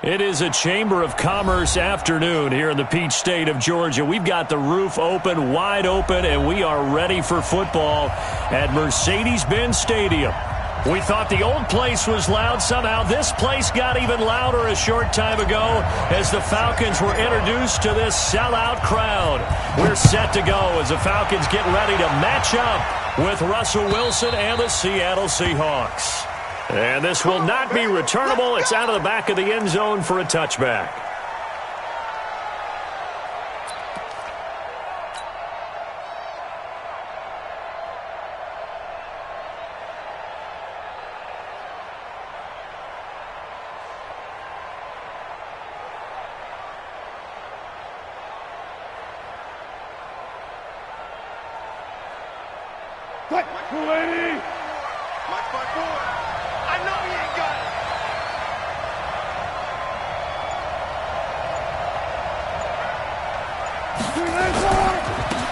It is a Chamber of Commerce afternoon here in the Peach State of Georgia. We've got the roof open, wide open, and we are ready for football at Mercedes-Benz Stadium. We thought the old place was loud. Somehow this place got even louder a short time ago as the Falcons were introduced to this sellout crowd. We're set to go as the Falcons get ready to match up with Russell Wilson and the Seattle Seahawks. And this will not be returnable. It's out of the back of the end zone for a touchback.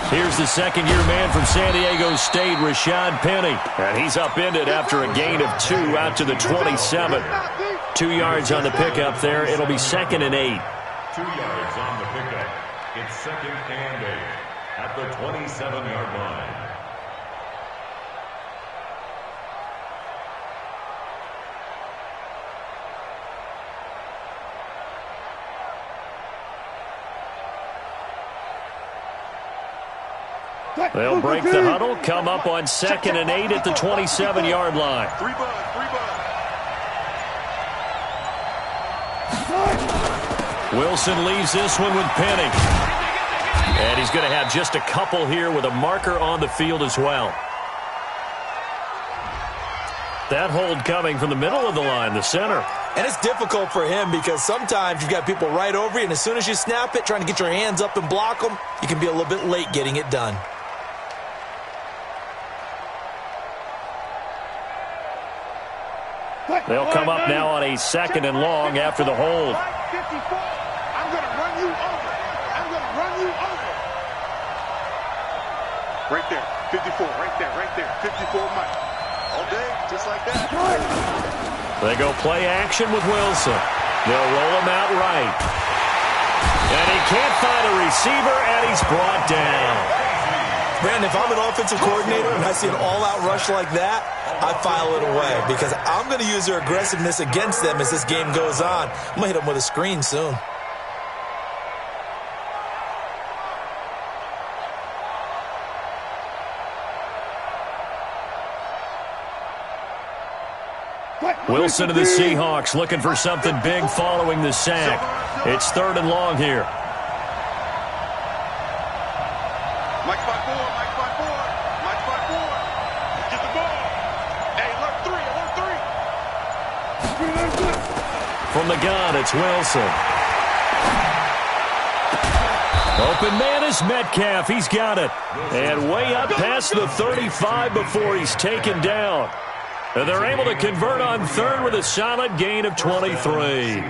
Here's the second-year man from San Diego State, Rashad Penny. And he's upended after a gain of 2 out to the 27. 2 yards on the pickup there. It'll be 2nd and 8. 2 yards on the pickup. It's 2nd and 8 at the 27-yard line. They'll break the huddle, come up on 2nd and 8 at the 27-yard line. Wilson leaves this one with Penny. And he's going to have just a couple here with a marker on the field as well. That hold coming from the middle of the line, the center. And it's difficult for him because sometimes you've got people right over you, and as soon as you snap it, trying to get your hands up and block them, you can be a little bit late getting it done. They'll come up now on a 2nd and long after the hold. I'm going to run you over. I'm going to run you over. Right there. 54. Right there. Right there. 54 Mike. All day. Just like that. They go play action with Wilson. They'll roll him out right. And he can't find a receiver, and he's brought down. Brandon, if I'm an offensive coordinator and I see an all-out rush like that, I file it away because I'm going to use their aggressiveness against them as this game goes on. I'm going to hit them with a screen soon. Wilson of the Seahawks looking for something big following the sack. It's 3rd and long here. Mike 5-4, Mike 5-4, Mike 5-4. Get the ball. Hey, left 3, From the gun, it's Wilson. Open man is Metcalf. He's got it. And way up past the 35 before he's taken down. And they're able to convert on 3rd with a solid gain of 23.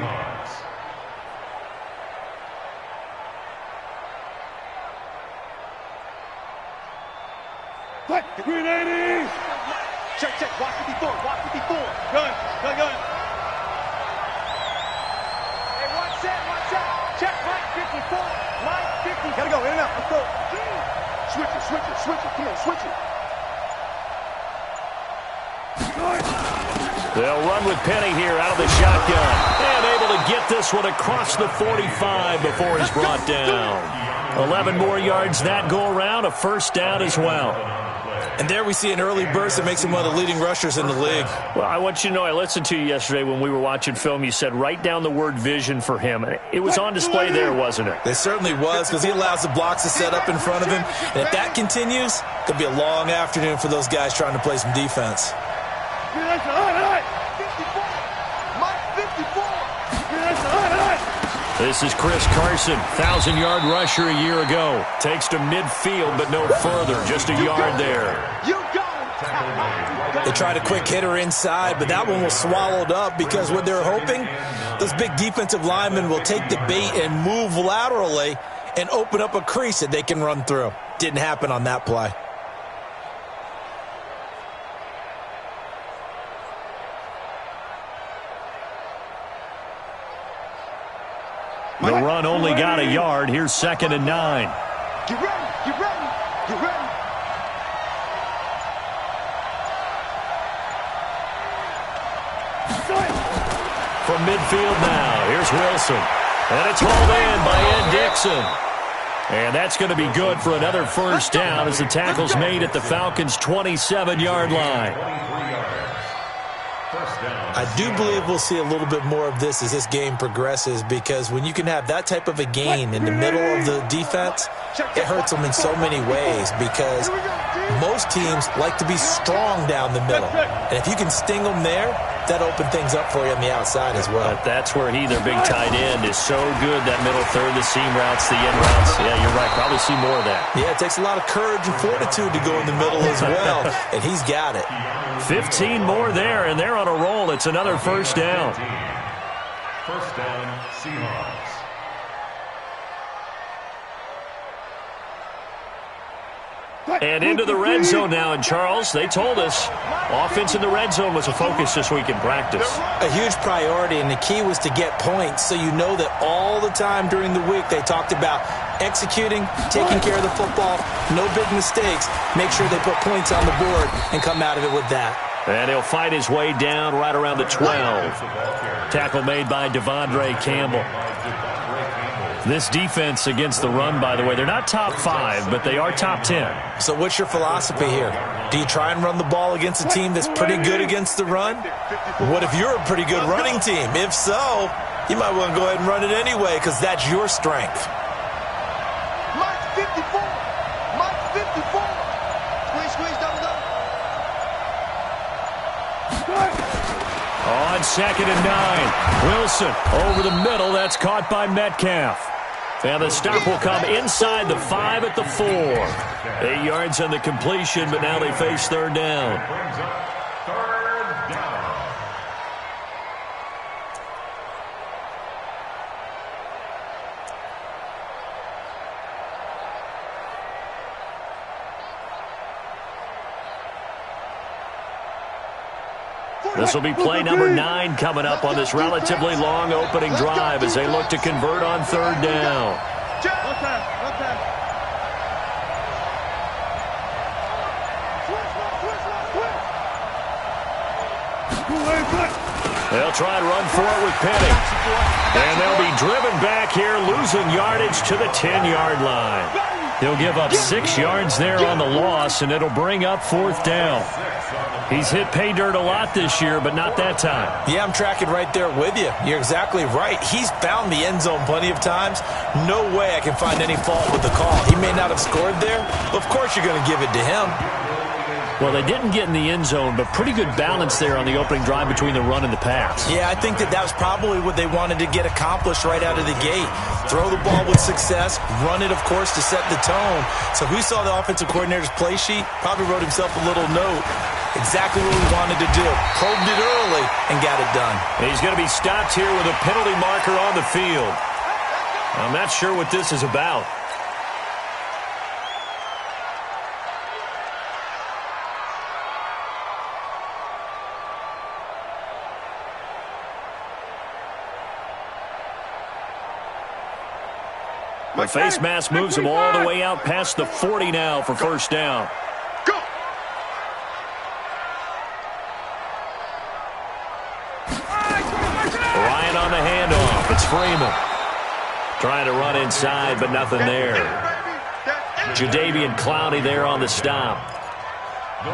Green 80. Check. Watch 54. Watch 54. Gun. Hey, watch that. Check Mike 54. Mike 50. Gotta go. In and out. Let's go. Switch it. Come on, switch it. They'll run with Penny here out of the shotgun. And able to get this one across the 45 before he's brought down. 11 more yards that go around, a 1st down as well. And there we see an early burst that makes him one of the leading rushers in the league. Well, I want you to know, I listened to you yesterday when we were watching film. You said write down the word vision for him. It was on display there, wasn't it? It certainly was because he allows the blocks to set up in front of him. And if that continues, it'll be a long afternoon for those guys trying to play some defense. This is Chris Carson, 1,000-yard rusher a year ago. Takes to midfield, but no further. Just a yard there. They tried a quick hitter inside, but that one was swallowed up because what they're hoping, those big defensive linemen will take the bait and move laterally and open up a crease that they can run through. Didn't happen on that play. The run only got a yard. Here's 2nd and 9. Get ready, get ready, get ready. From midfield now, here's Wilson. And it's hauled in by Ed Dixon. And that's going to be good for another first down as the tackle's made at the Falcons' 27-yard line. I do believe we'll see a little bit more of this as this game progresses, because when you can have that type of a gain in the middle of the defense, it hurts them in so many ways, because most teams like to be strong down the middle. And if you can sting them there, that opens things up for you on the outside as well. But that's where their big tight end, is so good, that middle third, the seam routes, the in routes. Yeah, you're right. Probably see more of that. Yeah, it takes a lot of courage and fortitude to go in the middle as well, and he's got it. 15 more there, and they're on a roll. It's another first down. First down, Seahawks. And into the red zone now. And, Charles, they told us offense in the red zone was a focus this week in practice. A huge priority, and the key was to get points, so you know that all the time during the week they talked about executing, taking care of the football, no big mistakes, make sure they put points on the board and come out of it with that. And he'll fight his way down right around the 12. Tackle made by Devondre Campbell. This defense against the run, by the way, they're not top 5, but they are top 10. So what's your philosophy here? Do you try and run the ball against a team that's pretty good against the run? What if you're a pretty good running team? If so, you might want to go ahead and run it anyway, because that's your strength. Mark 54. Mark 54. Squeeze, double. On 2nd and 9, Wilson over the middle. That's caught by Metcalf. And the stop will come inside the 5 at the 4. 8 yards on the completion, but now they face third down. Third down. This will be play number 9 coming up on this relatively long opening drive as they look to convert on third down. They'll try and run for it with Penny. And they'll be driven back here, losing yardage to the 10-yard line. He'll give up 6 yards there on the loss, and it'll bring up fourth down. He's hit pay dirt a lot this year, but not that time. Yeah, I'm tracking right there with you. You're exactly right. He's found the end zone plenty of times. No way I can find any fault with the call. He may not have scored there, but of course you're going to give it to him. Well, they didn't get in the end zone, but pretty good balance there on the opening drive between the run and the pass. Yeah, I think that was probably what they wanted to get accomplished right out of the gate. Throw the ball with success, run it, of course, to set the tone. So who saw the offensive coordinator's play sheet? Probably wrote himself a little note. Exactly what we wanted to do. Probed it early and got it done. And he's going to be stopped here with a penalty marker on the field. I'm not sure what this is about. The face mask moves him all the way out past the 40 now for first down. Ryan on the handoff. It's Freeman. Trying to run inside, but nothing there. Jadeveon Clowney there on the stop.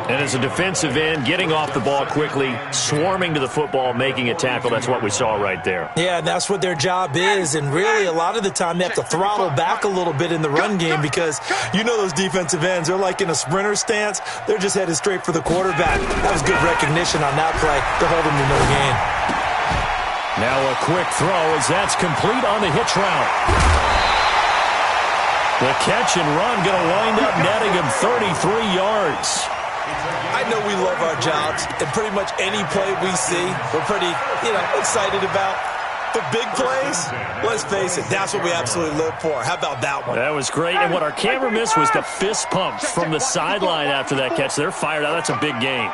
And as a defensive end, getting off the ball quickly, swarming to the football, making a tackle. That's what we saw right there. Yeah, and that's what their job is. And really, a lot of the time, they have to throttle back a little bit in the run game because you know those defensive ends, they're like in a sprinter stance. They're just headed straight for the quarterback. That was good recognition on that play to hold them to no gain. Now a quick throw as that's complete on the hitch route. The catch and run going to wind up netting him 33 yards. I know we love our jobs, and pretty much any play we see, we're pretty, excited about. But big plays, let's face it, that's what we absolutely live for. How about that one? That was great, and what our camera missed was the fist pump from the sideline after that catch. They're fired out. That's a big gain.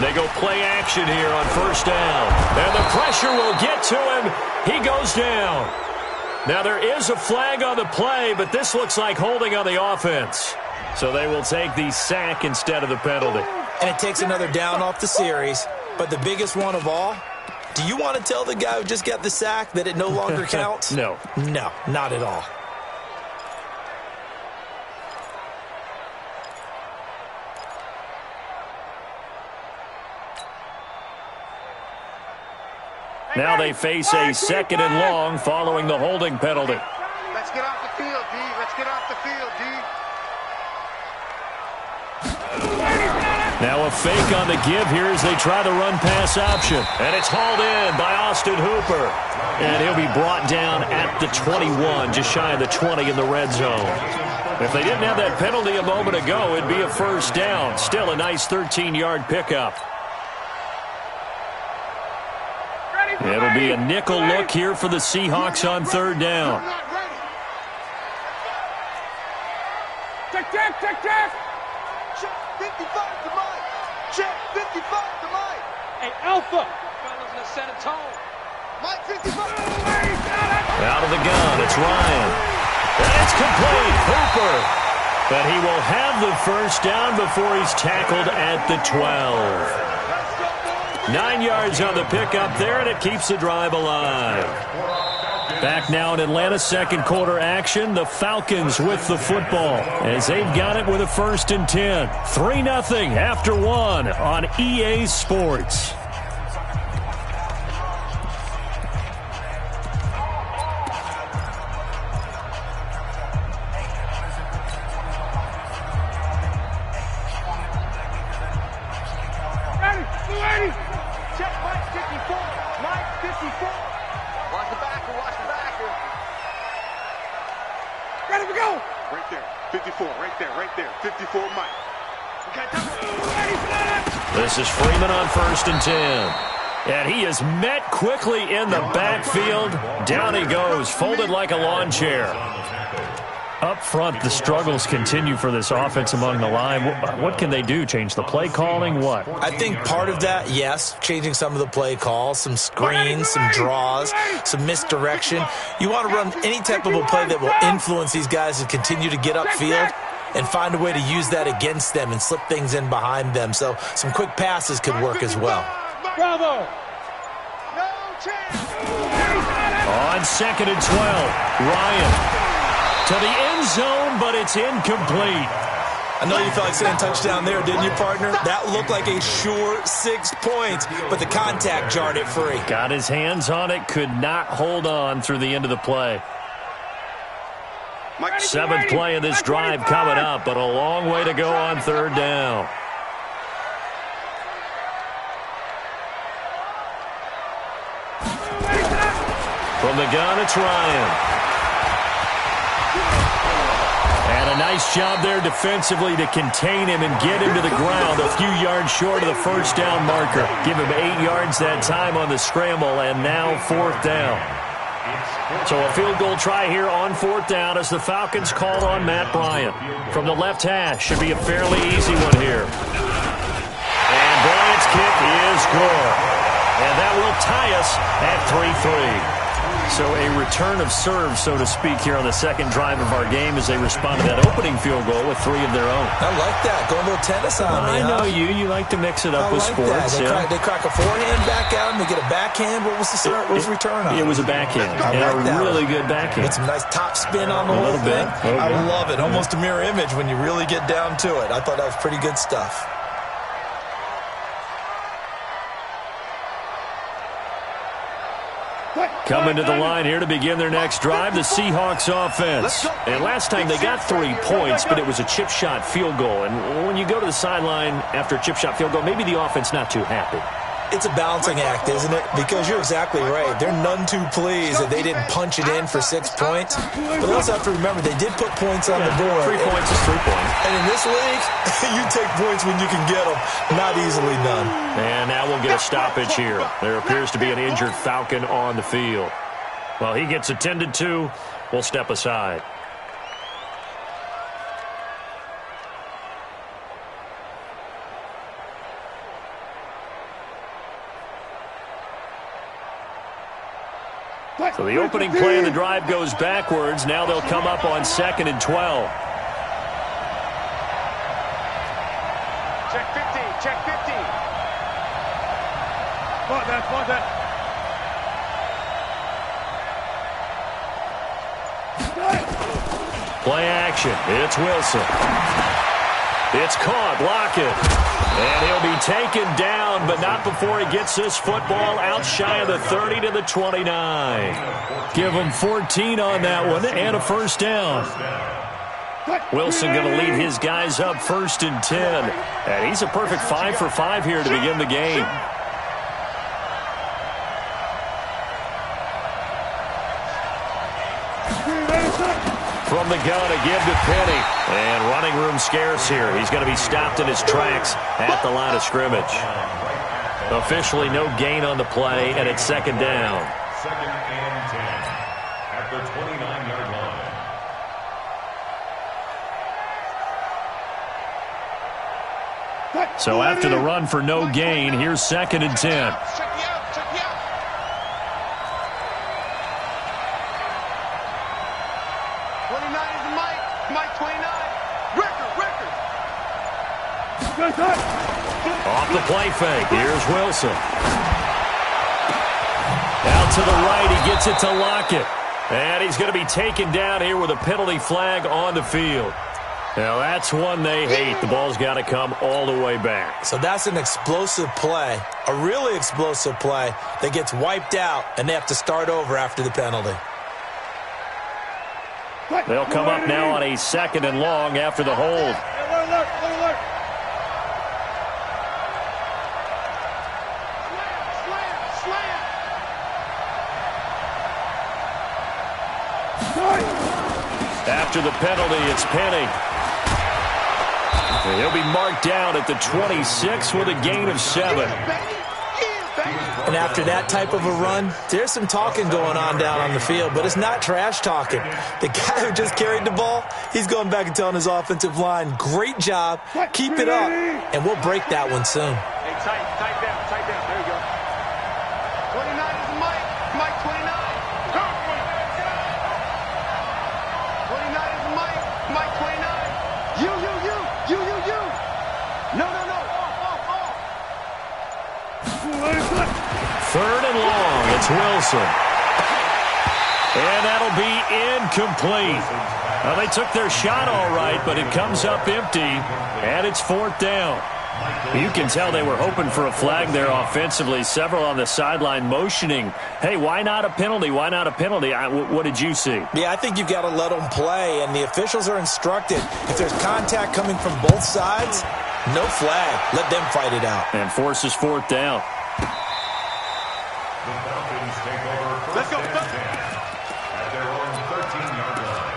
They go play action here on first down. And the pressure will get to him. He goes down. Now there is a flag on the play, but this looks like holding on the offense. So they will take the sack instead of the penalty. And it takes another down off the series. But the biggest one of all, do you want to tell the guy who just got the sack that it no longer counts? No. No, not at all. Now they face a second and long following the holding penalty. Let's get off the field, D. Let's get off the field, D. Now a fake on the give here as they try the run-pass option. And it's hauled in by Austin Hooper. And he'll be brought down at the 21, just shy of the 20 in the red zone. If they didn't have that penalty a moment ago, it'd be a first down. Still a nice 13-yard pickup. It'll be a nickel look here for the Seahawks on third down. Check, check, check, check. Check 55 to Mike. Check 55 to Mike. Hey, Alpha. Fellas, let's set a tone. Mike 55. Out of the gun, it's Ryan. And it's complete. Hooper. But he will have the first down before he's tackled at the 12. 9 yards on the pickup there, and it keeps the drive alive. Back now in Atlanta's second quarter action, the Falcons with the football as they've got it with a 1st and 10. 3-0 after 1 on EA Sports. Check Mike 54. Mike 54. Watch the backer. Watch the backer. Ready to go. Right there. 54. Right there. Right there. 54 Mike. This is Freeman on 1st and 10. And he is met quickly in the backfield. Down he goes, folded like a lawn chair. Up front, the struggles continue for this offense among the line. What can they do? Change the play calling? What? I think part of that, yes, changing some of the play calls, some screens, some draws, some misdirection. You want to run any type of a play that will influence these guys to continue to get upfield and find a way to use that against them and slip things in behind them. So some quick passes could work as well. Bravo. No chance. On 2nd and 12, Ryan to the end zone, but it's incomplete. I know you felt like saying touchdown there, didn't you, partner? That looked like a sure 6 points, but the contact jarred it free. Got his hands on it, could not hold on through the end of the play. 7th play of this drive coming up, but a long way to go on third down. From the gun, it's Ryan. And a nice job there defensively to contain him and get him to the ground a few yards short of the first down marker. Give him 8 yards that time on the scramble, and now 4th down. So a field goal try here on 4th down as the Falcons call on Matt Bryant. From the left hash, should be a fairly easy one here. And Bryant's kick is good. And that will tie us at 3-3. So a return of serve, so to speak, here on the second drive of our game as they respond to that opening field goal with 3 of their own. I like that. Going a little tennis on me, I know you. You like to mix it up with like sports. That. They crack a forehand back out and they get a backhand. What was the return on? It was a backhand. And a really good backhand. Get some nice top spin on the whole thing. I love it. Almost a mirror image when you really get down to it. I thought that was pretty good stuff. Coming to the line here to begin their next drive, the Seahawks offense. And last time they got 3 points, but it was a chip shot field goal. And when you go to the sideline after a chip shot field goal, maybe the offense not too happy. It's a balancing act, isn't it? Because you're exactly right. They're none too pleased that they didn't punch it in for 6 points. But they also have to remember they did put points on the board. 3 points is 3 points. And in this league, you take points when you can get them. Not easily done. And now we'll get a stoppage here. There appears to be an injured Falcon on the field. Well, he gets attended to. We'll step aside. So the opening play of the drive goes backwards. Now they'll come up on 2nd and 12. Check 50, check 50. Come on, that. Play action. It's Wilson. It's caught. Lockett. And he'll be taken down, but not before he gets this football out shy of the 30 to the 29. Give him 14 on that one and a first down. Wilson going to lead his guys up 1st and 10. And he's a perfect 5 for 5 here to begin the game. From the gun, a give to Penny. And running room scarce here. He's going to be stopped in his tracks at the line of scrimmage. Officially no gain on the play, and it's 2nd down. 2nd and 10 at the 29-yard line. So after the run for no gain, here's 2nd and 10. Off the play fake. Here's Wilson. Out to the right. He gets it to Lockett. And he's going to be taken down here with a penalty flag on the field. Now, that's one they hate. The ball's got to come all the way back. So that's an explosive play, a really explosive play that gets wiped out, and they have to start over after the penalty. They'll come up now on a 2nd and long after the hold. After the penalty, it's Penny. He'll be marked down at the 26 with a gain of 7. And after that type of a run, there's some talking going on down on the field, but it's not trash talking. The guy who just carried the ball, he's going back and telling his offensive line, great job, keep it up, and we'll break that one soon. Hey, tight down. There you go. 29 is Mike. Mike 29. 29 is Mike. Mike 29. You. No. Off. 3rd and long. It's Wilson. And that'll be incomplete. Well, they took their shot all right, but it comes up empty, and it's 4th down. You can tell they were hoping for a flag there offensively. Several on the sideline motioning, hey, why not a penalty? Why not a penalty? What did you see? Yeah, I think you've got to let them play, and the officials are instructed. If there's contact coming from both sides, no flag. Let them fight it out. And forces 4th down. The Falcons take over first. Let's go. At their own 13-yard line.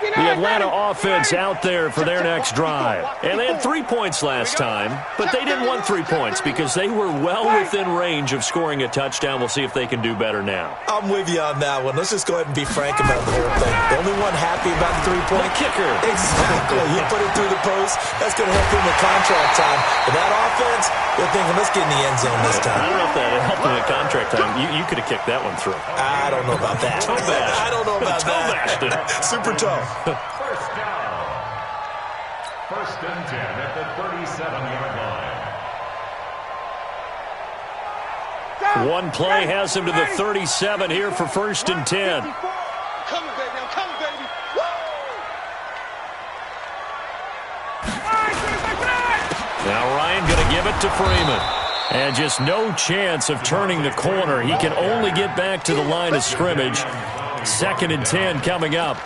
The Atlanta offense out there for their next drive. And they had 3 points last time, but they didn't want 3 points because they were well within range of scoring a touchdown. We'll see if they can do better now. I'm with you on that one. Let's just go ahead and be frank about the whole thing. The only one happy about the 3-point kicker. Exactly. He put it through the post. That's going to help him with contract time. But that offense, they're thinking, let's get in the end zone this time. I don't know if that helped him with contract time. You could have kicked that one through. I don't know about that. I don't know about that. Super tough. First down. 1st and 10 at the 37-yard line. One play has him to the 37 here for 1st and 10. I'm coming, baby. Woo! Now Ryan going to give it to Freeman. And just no chance of turning the corner. He can only get back to the line of scrimmage. 2nd and 10 coming up.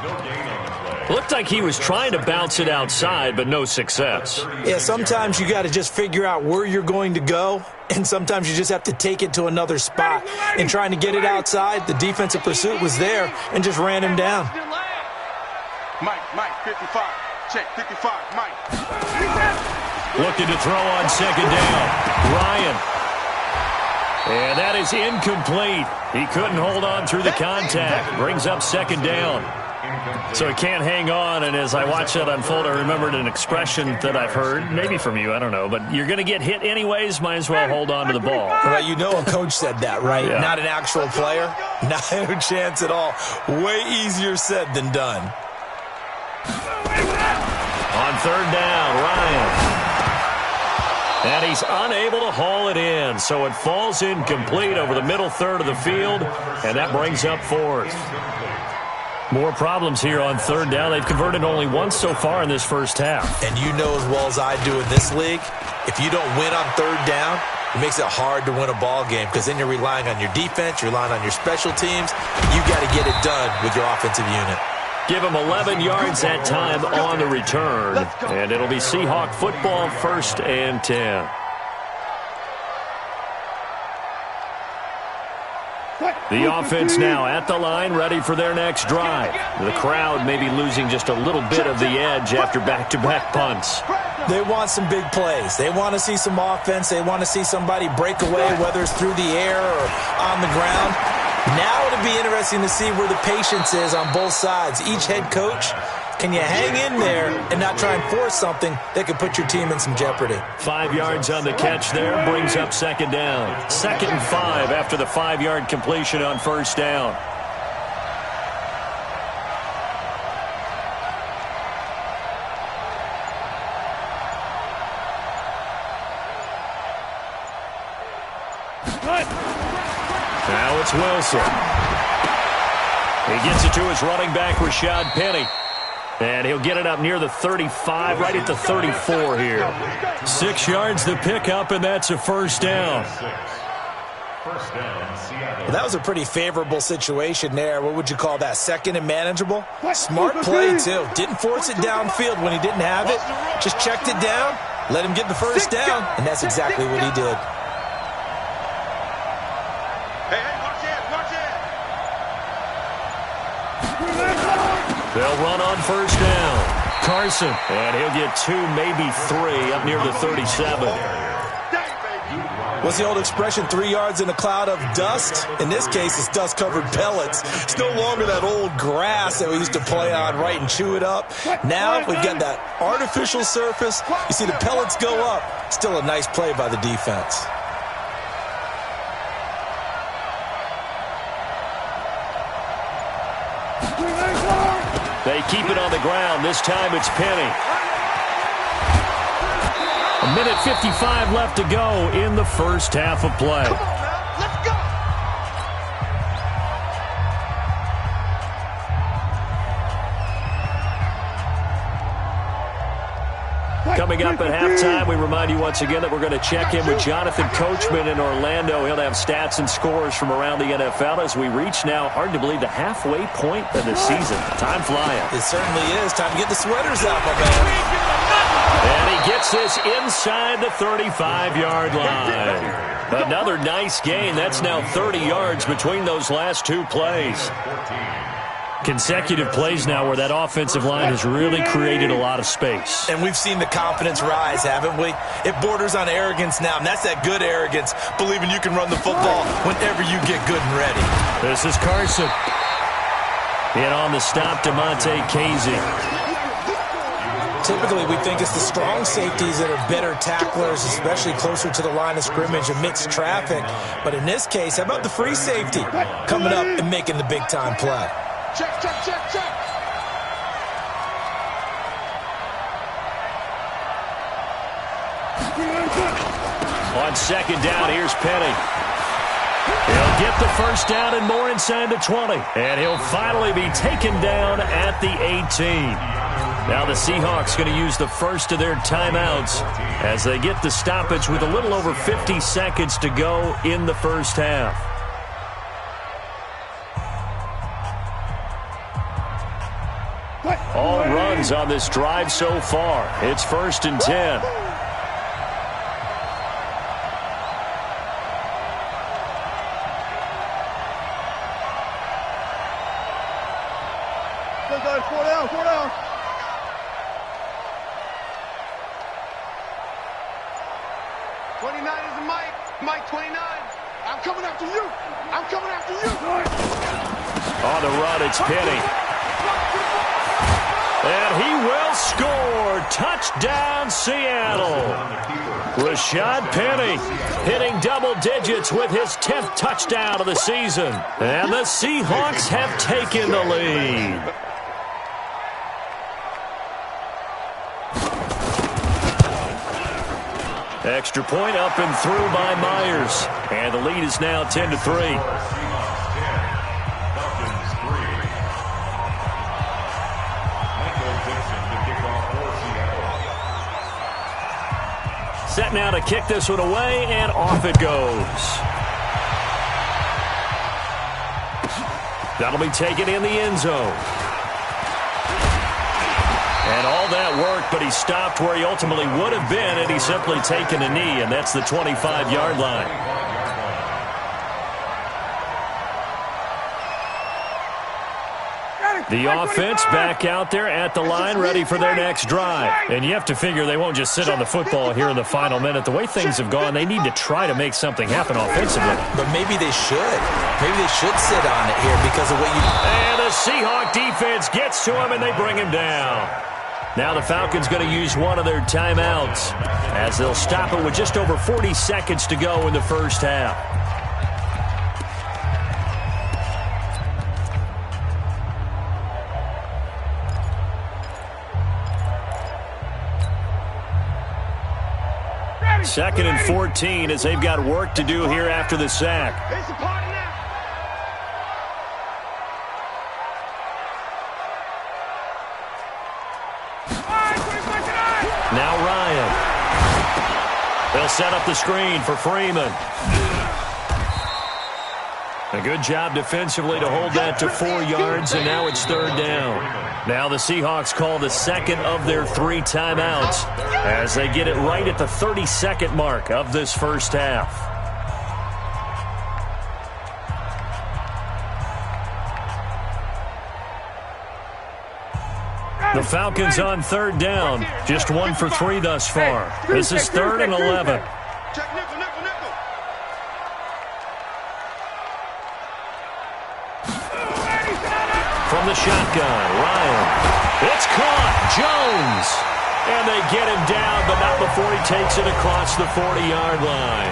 No gain on the play. Looked like he was trying to bounce it outside, but no success. Yeah, sometimes you got to just figure out where you're going to go, and sometimes you just have to take it to another spot. And trying to get it outside, the defensive pursuit was there and just ran him down. Mike, 55. Check, 55, Mike. Looking to throw on 2nd down. Ryan. And that is incomplete. He couldn't hold on through the contact. Brings up 2nd down. So he can't hang on, and as I watch that unfold, I remembered an expression that I've heard, maybe from you, I don't know, but you're going to get hit anyways, might as well hold on to the ball. Well, you know a coach said that, right? Yeah. Not an actual player. Not a chance at all. Way easier said than done. On third down, Ryan. And he's unable to haul it in, so it falls incomplete over the middle third of the field, and that brings up fourth. More problems here on third down. They've converted only once so far in this first half. And you know as well as I do in this league, if you don't win on third down, it makes it hard to win a ball game because then you're relying on your defense, you're relying on your special teams. You got to get it done with your offensive unit. Give him 11 yards that time on the return, and it'll be Seahawk football, 1st and 10. The offense now at the line, ready for their next drive. The crowd may be losing just a little bit of the edge after back-to-back punts. They want some big plays. They want to see some offense. They want to see somebody break away, whether it's through the air or on the ground. Now it'll be interesting to see where the patience is on both sides. Each head coach, can you hang in there and not try and force something that could put your team in some jeopardy? 5 yards on the catch there, brings up second down. 2nd and 5 after the 5-yard completion on first down. Now it's Wilson. He gets it to his running back, Rashad Penny. And he'll get it up near the 35, right at the 34 here. 6 yards the pickup, and that's a first down. Well, that was a pretty favorable situation there. What would you call that? 2nd and manageable? Smart play, too. Didn't force it downfield when he didn't have it. Just checked it down, let him get the first down, and that's exactly what he did. They'll run on first down. Carson, and he'll get 2, maybe 3, up near the 37. What's the old expression, 3 yards in a cloud of dust? In this case, it's dust-covered pellets. It's no longer that old grass that we used to play on, right, and chew it up. Now we've got that artificial surface. You see the pellets go up. Still a nice play by the defense. They keep it on the ground. This time it's Penny. 1:55 left to go in the first half of play. Come on now, let's go. Coming up at halftime, we remind you once again that we're going to check in with Jonathan Coachman in Orlando. He'll have stats and scores from around the NFL as we reach now, hard to believe, the halfway point of the season. Time flying. It certainly is. Time to get the sweaters out, my man. And he gets this inside the 35-yard line. Another nice gain. That's now 30 yards between those last 2 plays. Consecutive plays now where that offensive line has really created a lot of space. And we've seen the confidence rise, haven't we? It borders on arrogance now, and that's that good arrogance, believing you can run the football whenever you get good and ready. This is Carson. In on the stop, DeMonte Casey. Typically, we think it's the strong safeties that are better tacklers, especially closer to the line of scrimmage amidst traffic. But in this case, how about the free safety coming up and making the big-time play? Check, check, check, check. On second down, here's Penny. He'll get the first down and more inside the 20. And he'll finally be taken down at the 18. Now the Seahawks going to use the first of their timeouts as they get the stoppage with a little over 50 seconds to go in the first half. All runs on this drive so far. It's 1st and 10. Four down. 29 is the Mike. Mike 29. I'm coming after you. I'm coming after you. On the run, it's Penny. And he will score. Touchdown, Seattle. Rashad Penny hitting double digits with his 10th touchdown of the season. And the Seahawks have taken the lead. Extra point up and through by Myers. And the lead is now 10-3. Set now to kick this one away, and off it goes. That'll be taken in the end zone. And all that work, but he stopped where he ultimately would have been had he simply taken a knee, and that's the 25-yard line. The offense back out there at the line, ready for their next drive. And you have to figure they won't just sit on the football here in the final minute. The way things have gone, they need to try to make something happen offensively. But maybe they should. Maybe they should sit on it here because of what you... And the Seahawk defense gets to him, and they bring him down. Now the Falcons going to use one of their timeouts as they'll stop it with just over 40 seconds to go in the first half. Second and 14 as they've got work to do here after the sack. Now Ryan. They'll set up the screen for Freeman. A good job defensively to hold that to 4 yards, and now it's third down. Now the Seahawks call the second of their 3 timeouts as they get it right at the 32nd mark of this first half. The Falcons on third down, just 1 for 3 thus far. This is 3rd and 11. From the shotgun, Ryan. It's caught. Jones. And they get him down, but not before he takes it across the 40-yard line.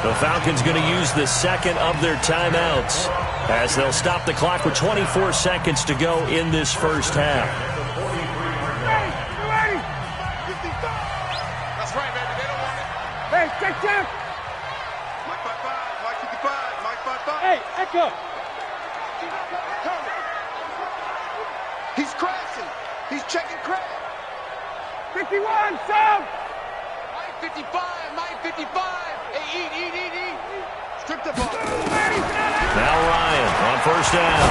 The Falcons going to use the second of their timeouts as they'll stop the clock with 24 seconds to go in this first half. That's right, baby. They don't want it. Hey, check. Mike 5-5. Mike 55. Mike 5-5. Hey, Echo. He's crashing. He's checking crash. 51, Sam. Mike 55. Mike 55. Hey, eat. Strip the ball. Now Ryan on first down.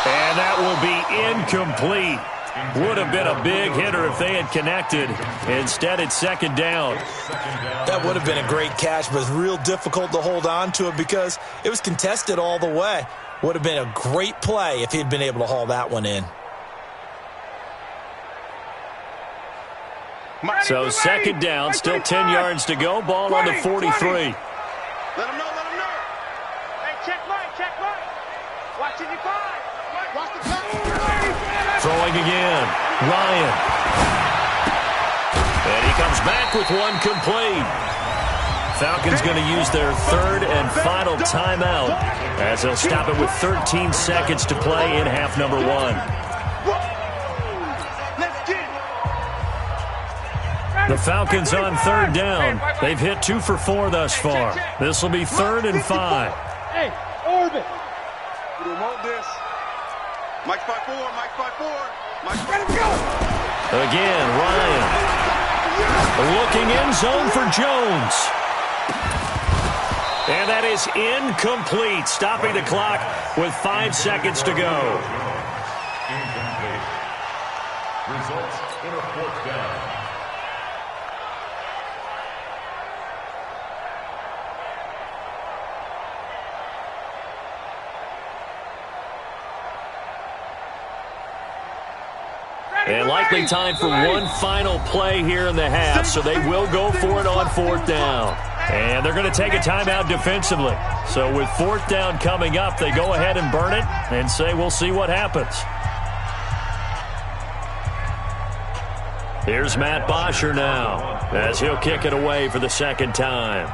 And that will be incomplete. Would have been a big hitter if they had connected. Instead, it's second down. That would have been a great catch, but it's real difficult to hold on to it because it was contested all the way. Would have been a great play if he'd been able to haul that one in. So second down, still 10 yards to go. Ball on the 43. Let him know. Hey, check Mike. Watching your 5. Watch the clock. Throwing again. Ryan. And he comes back with one complete. Falcons going to use their third and final timeout as they'll stop it with 13 seconds to play in half number 1. The Falcons on third down. They've hit 2 for 4 thus far. This will be 3rd and 5. Hey, orbit. We don't want this. Mike 5-4. Mike 5-4. Again, Ryan. Looking in zone for Jones. And that is incomplete, stopping the clock with 5 seconds to go. Incomplete. Results in a 4th down. And likely time for one final play here in the half, so they will go for it on 4th down. And they're going to take a timeout defensively. So with fourth down coming up, they go ahead and burn it and say we'll see what happens. Here's Matt Bosher now as he'll kick it away for the second time.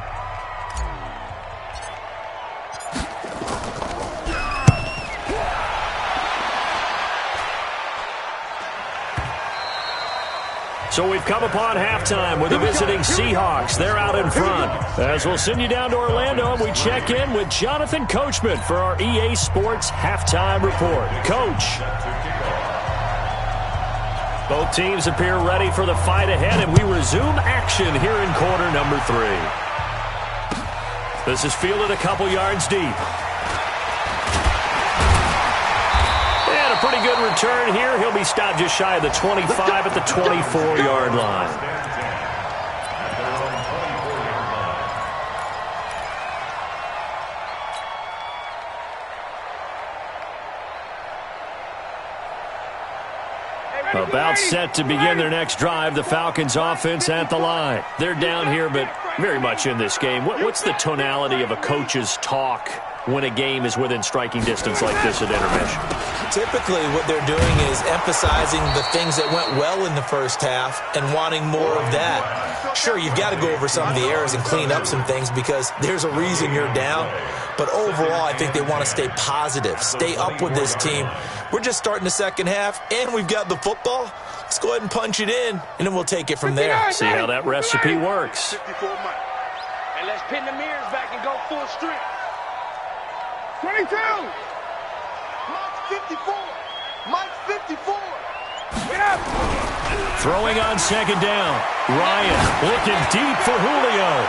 So we've come upon halftime with the visiting Seahawks. They're out in front. As we'll send you down to Orlando, and we check in with Jonathan Coachman for our EA Sports Halftime Report. Coach. Both teams appear ready for the fight ahead, and we resume action here in quarter number 3. This is fielded a couple yards deep. A pretty good return here. He'll be stopped just shy of the 25 at the 24-yard line. About set to begin their next drive, the Falcons offense at the line. They're down here, but very much in this game. What's the tonality of a coach's talk when a game is within striking distance like this at intermission? Typically, what they're doing is emphasizing the things that went well in the first half and wanting more of that. Sure, you've got to go over some of the errors and clean up some things because there's a reason you're down. But overall, I think they want to stay positive, stay up with this team. We're just starting the second half, and we've got the football. Let's go ahead and punch it in, and then we'll take it from there. See how that recipe works. And let's pin the mirrors back and go full strength. 22. Mike's 54. Mike's 54. Get up. Throwing on second down. Ryan looking deep for Julio.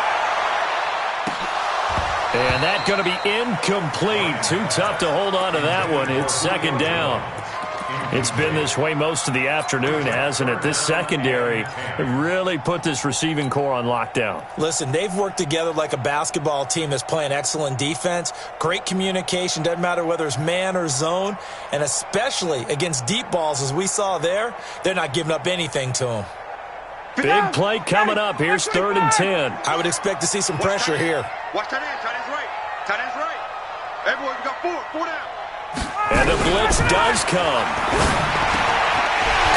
And that's going to be incomplete. Too tough to hold on to that one. It's second down. It's been this way most of the afternoon, hasn't it? This secondary really put this receiving core on lockdown. Listen, they've worked together like a basketball team that's playing excellent defense. Great communication. Doesn't matter whether it's man or zone. And especially against deep balls, as we saw there, they're not giving up anything to them. Big play coming up. Here's 3rd and 10. I would expect to see some pressure here. Watch tight end. Tight end's right. Tight end's right. Everyone, we got 4 down. And the blitz does come.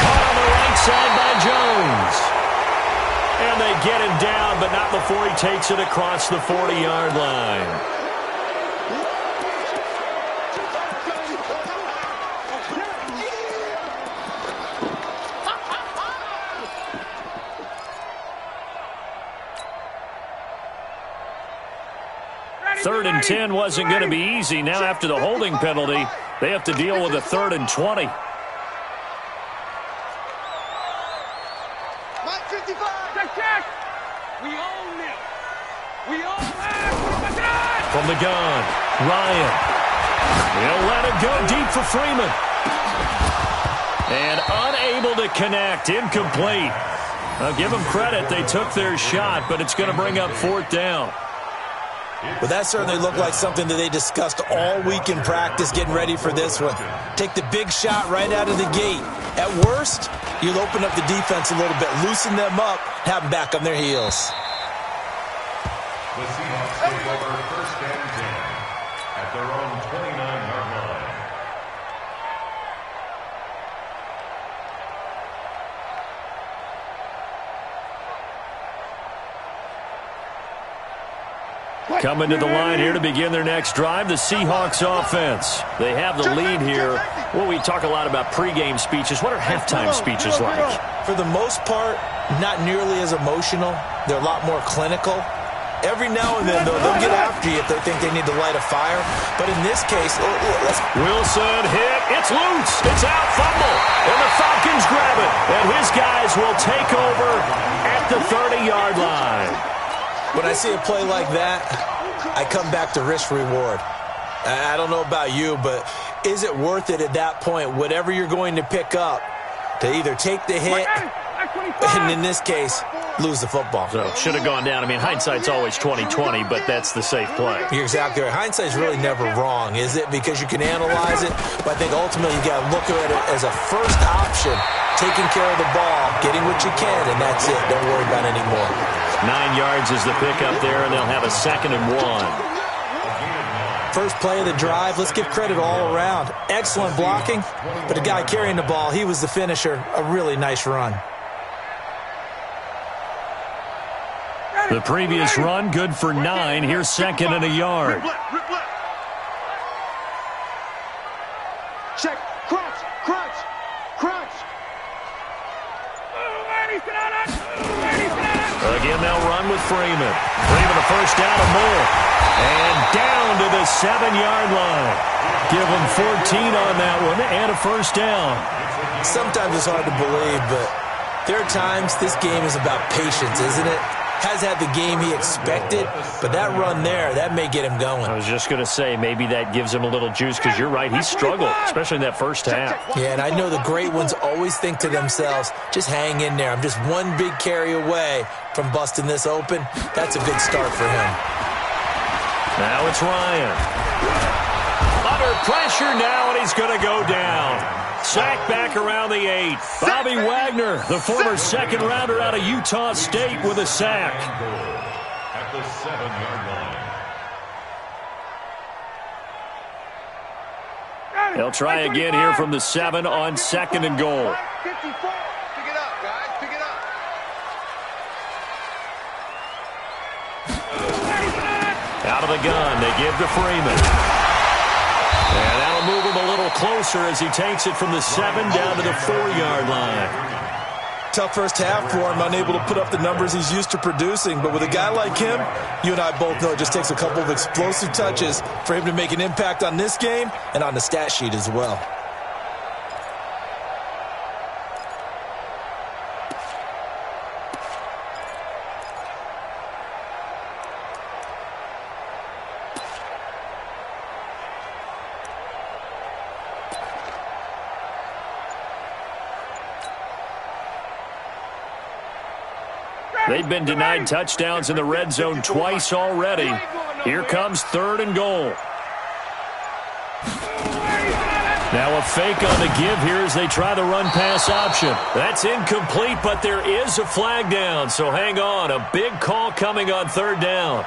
Caught on the right side by Jones. And they get him down, but not before he takes it across the 40-yard line. Third and 10 wasn't going to be easy. Now after the holding penalty, they have to deal with a 3rd and 20. Mike 55. Check. We own it. We own it. From the gun, Ryan. He'll let it go deep for Freeman. And unable to connect. Incomplete. I'll give them credit. They took their shot, but it's going to bring up 4th down. But that certainly looked like something that they discussed all week in practice getting ready for this one. Take the big shot right out of the gate. At worst, you'll open up the defense a little bit, loosen them up, have them back on their heels. The Seahawks take over 1st and 10 at their own 29-yard line. Coming to the line here to begin their next drive, the Seahawks offense. They have the lead here. Well, we talk a lot about pregame speeches. What are halftime speeches like? For the most part, not nearly as emotional. They're a lot more clinical. Every now and then, though, they'll get after you if they think they need to light a fire. But in this case, Wilson hit. It's loose. It's out. Fumble. And the Falcons grab it. And his guys will take over at the 30-yard line. When I see a play like that, I come back to risk-reward. I don't know about you, but is it worth it at that point, whatever you're going to pick up, to either take the hit, and in this case, lose the football? So should have gone down. I mean, hindsight's always 20/20, but that's the safe play. You're exactly right. Hindsight's really never wrong, is it? Because you can analyze it, but I think ultimately you got to look at it as a first option, taking care of the ball, getting what you can, and that's it. Don't worry about it anymore. 9 yards is the pickup there, and they'll have a 2nd and 1. First play of the drive, let's give credit all around. Excellent blocking, but the guy carrying the ball, he was the finisher. A really nice run. The previous run, good for 9. Here's 2nd and a yard. Check, crunch, crunch, crunch. Again, they'll run with Freeman. Freeman a first down and more. And down to the 7-yard line. Give them 14 on that one and a first down. Sometimes it's hard to believe, but there are times this game is about patience, isn't it? Has had the game he expected, but that run there, that may get him going. I was just going to say, maybe that gives him a little juice, because you're right, he struggled, especially in that first half. Yeah, and I know the great ones always think to themselves, just hang in there. I'm just one big carry away from busting this open. That's a good start for him. Now it's Ryan. Under pressure now, and he's going to go down. Sacked back around the 8. Bobby Wagner, the former second-rounder out of Utah State, with a sack. At the 7-yard line. They'll try again here from the 7 on 2nd and goal. 54. Pick it up, guys. Pick it up. Out of the gun, they give to Freeman. And that'll move him a little closer as he takes it from the 7 down to the 4-yard line. Tough first half for him, unable to put up the numbers he's used to producing. But with a guy like him, you and I both know it just takes a couple of explosive touches for him to make an impact on this game and on the stat sheet as well. They've been denied touchdowns in the red zone twice already. Here comes 3rd and goal. Now a fake on the give here as they try the run-pass option. That's incomplete, but there is a flag down, so hang on. A big call coming on 3rd down.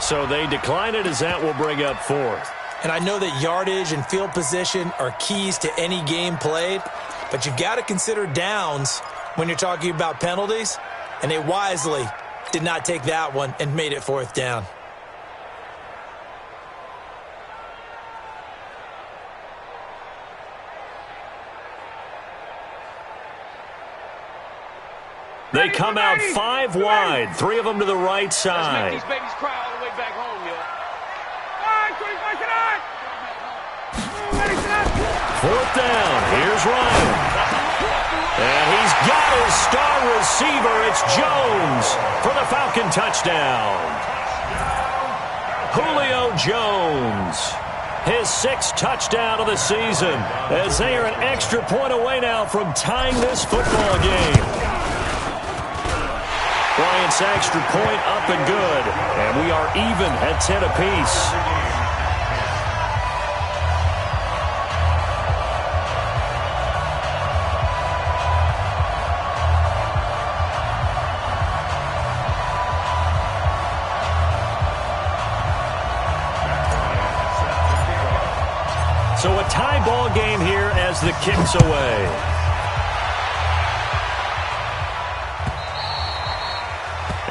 So they decline it as that will bring up 4th. And I know that yardage and field position are keys to any game played, but you've got to consider downs when you're talking about penalties. And they wisely did not take that one and made it 4th down. They come out 5 wide, 3 of them to the right side. Let's make these babies cry all the way back home, yo. 4th down. Here's Ryan. And he's got his star receiver. It's Jones for the Falcon touchdown. Julio Jones, his 6th touchdown of the season, as they are an extra point away now from tying this football game. Bryant's extra point up and good, and we are even at 10 apiece. So a tie ball game here as the kick's away.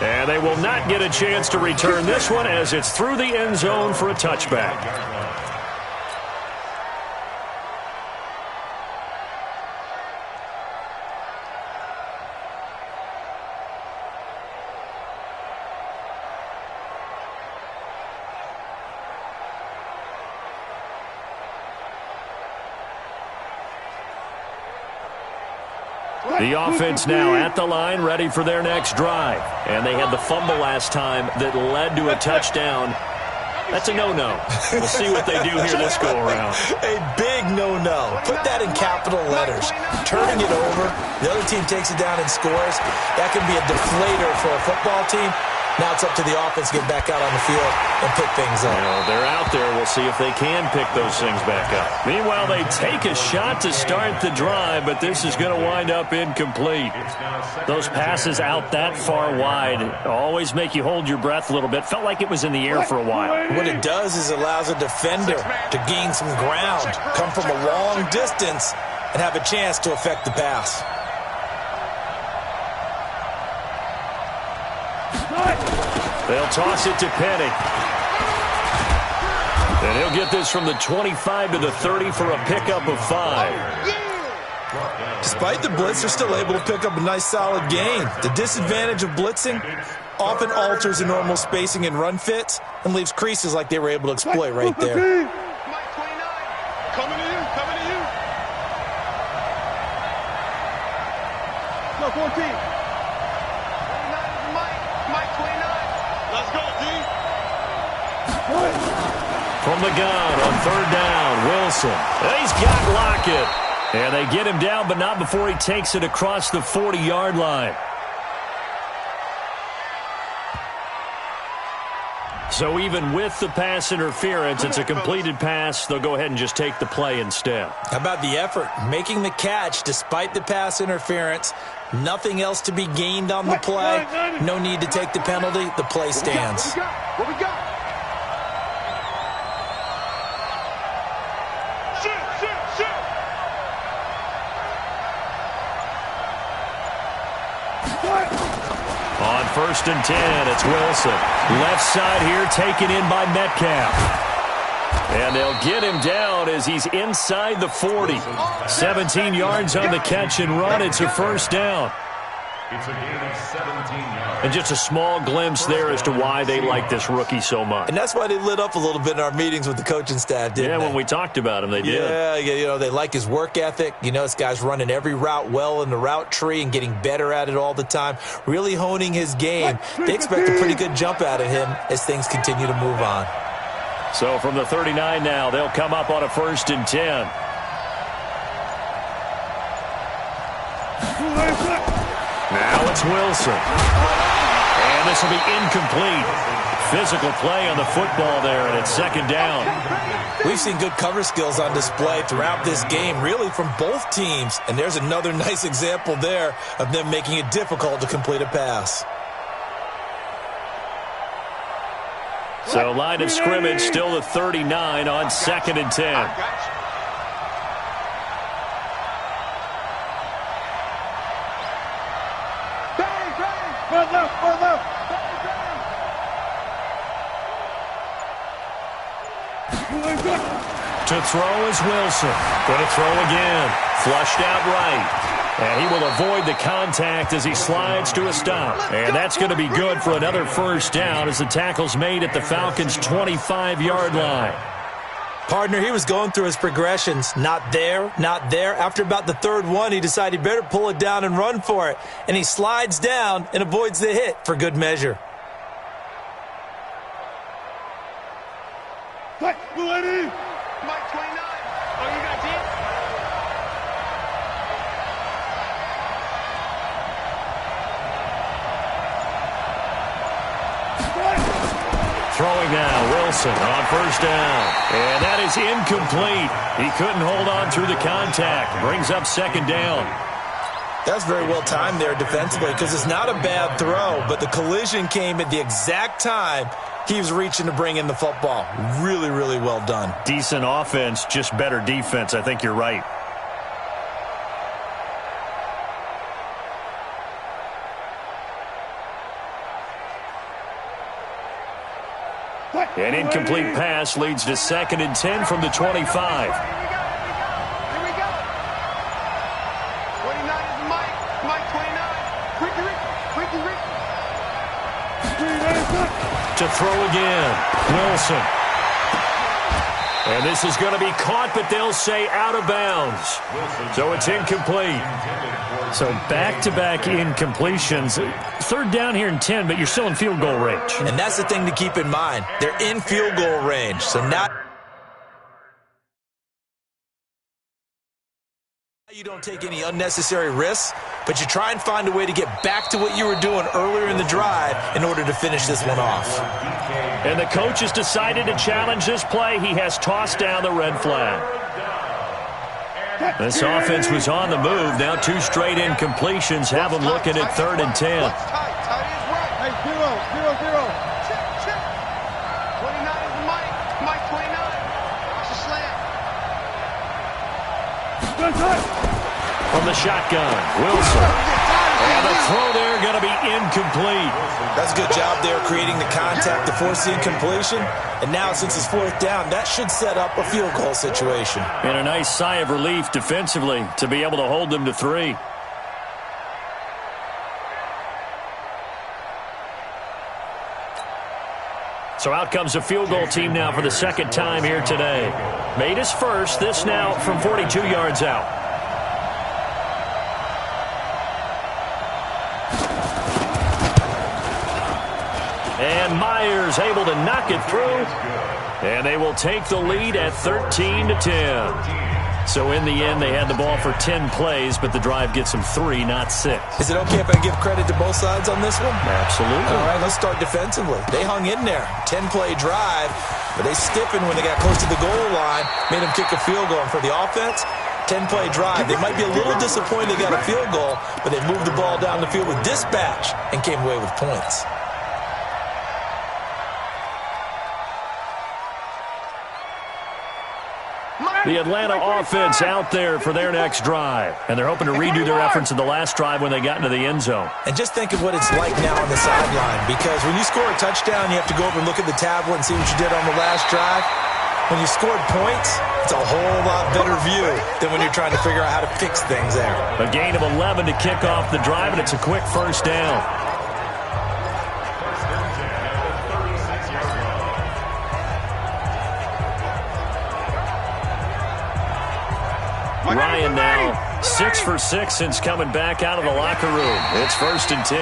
And they will not get a chance to return this one as it's through the end zone for a touchback. The offense now at the line, ready for their next drive. And they had the fumble last time that led to a touchdown. That's a no-no. We'll see what they do here this go-around. A big no-no. Put that in capital letters. Turning it over, the other team takes it down and scores. That can be a deflator for a football team. Now it's up to the offense to get back out on the field and pick things up. Well, they're out there. We'll see if they can pick those things back up. Meanwhile, they take a shot to start the drive, but this is going to wind up incomplete. Those passes out that far wide always make you hold your breath a little bit. Felt like it was in the air for a while. What it does is it allows a defender to gain some ground, come from a long distance, and have a chance to affect the pass. They'll toss it to Penny. And he'll get this from the 25 to the 30 for a pickup of 5. Despite the blitz, they're still able to pick up a nice solid gain. The disadvantage of blitzing often alters the normal spacing and run fits and leaves creases like they were able to exploit right there. Mike 29, coming to you, coming to you. Go 14. 29 is Mike 29. Let's go, D. From the gun on 3rd down, Wilson. He's got Lockett. And they get him down, but not before he takes it across the 40-yard line. So even with the pass interference, it's a completed pass. They'll go ahead and just take the play instead. How about the effort? Making the catch despite the pass interference. Nothing else to be gained on the play. No need to take the penalty. The play stands. What we got? Shoot. On 1st and 10, it's Wilson. Left side here taken in by Metcalf. And they'll get him down as he's inside the 40. 17 yards on the catch and run. It's a 1st down. It's a gain of 17 yards. And just a small glimpse there as to why they like this rookie so much. And that's why they lit up a little bit in our meetings with the coaching staff, didn't they? When we talked about him, they did. Yeah, you know, they like his work ethic. You know, this guy's running every route well in the route tree and getting better at it all the time, really honing his game. They expect a pretty good jump out of him as things continue to move on. So from the 39 now, they'll come up on a 1st and 10. Now it's Wilson. And this will be incomplete. Physical play on the football there, and it's 2nd down. We've seen good cover skills on display throughout this game, really from both teams. And there's another nice example there of them making it difficult to complete a pass. So line of scrimmage still the 39 on 2nd and 10. To throw is Wilson. Going to throw again. Flushed out right. And he will avoid the contact as he slides to a stop. And that's going to be good for another 1st down as the tackle's made at the Falcons' 25-yard line. Partner, he was going through his progressions. Not there, not there. After about the 3rd one, he decided he better pull it down and run for it. And he slides down and avoids the hit for good measure. Mike 29. Oh, you got D? Throwing now, Wilson on 1st down. And that is incomplete. He couldn't hold on through the contact. Brings up 2nd down. That's very well timed there defensively because it's not a bad throw, but the collision came at the exact time he was reaching to bring in the football. Really, really well done. Decent offense, just better defense. I think you're right. An incomplete pass leads to 2nd and 10 from the 25. Here we go. 29 is Mike 29. Ricky. To throw again, Wilson. And this is going to be caught, but they'll say out of bounds. So it's incomplete. So back-to-back incompletions. 3rd down here and 10, but you're still in field goal range. And that's the thing to keep in mind. They're in field goal range. So now you don't take any unnecessary risks. but you try and find a way to get back to what you were doing earlier in the drive in order to finish this one off. And the coach has decided to challenge this play. He has tossed down the red flag. This offense was on the move. Now 2 straight incompletions have them looking at 3rd and 10. Hey, 0-0-0. Check. 29 is Mike. Mike 29. Watch the slant. From the shotgun, Wilson. And the throw there going to be incomplete. That's a good job there creating the contact to force the incompletion. And now since it's 4th down, that should set up a field goal situation. And a nice sigh of relief defensively to be able to hold them to 3. So out comes a field goal team now for the 2nd time here today. Made his first, this now from 42 yards out. And Myers able to knock it through. And they will take the lead at 13-10. So in the end, they had the ball for 10 plays, but the drive gets them 3, not 6. Is it okay if I give credit to both sides on this one? Absolutely. All right, let's start defensively. They hung in there. 10-play drive, but they stiffened when they got close to the goal line, made them kick a field goal. And for the offense, 10-play drive. They might be a little disappointed they got a field goal, but they moved the ball down the field with dispatch and came away with points. The Atlanta offense out there for their next drive. And they're hoping to redo their efforts in the last drive when they got into the end zone. And just think of what it's like now on the sideline, because when you score a touchdown, you have to go over and look at the tablet and see what you did on the last drive. When you scored points, it's a whole lot better view than when you're trying to figure out how to fix things there. A gain of 11 to kick off the drive, and it's a quick 1st down. Ryan now 6 for 6 since coming back out of the locker room. It's 1st and 10.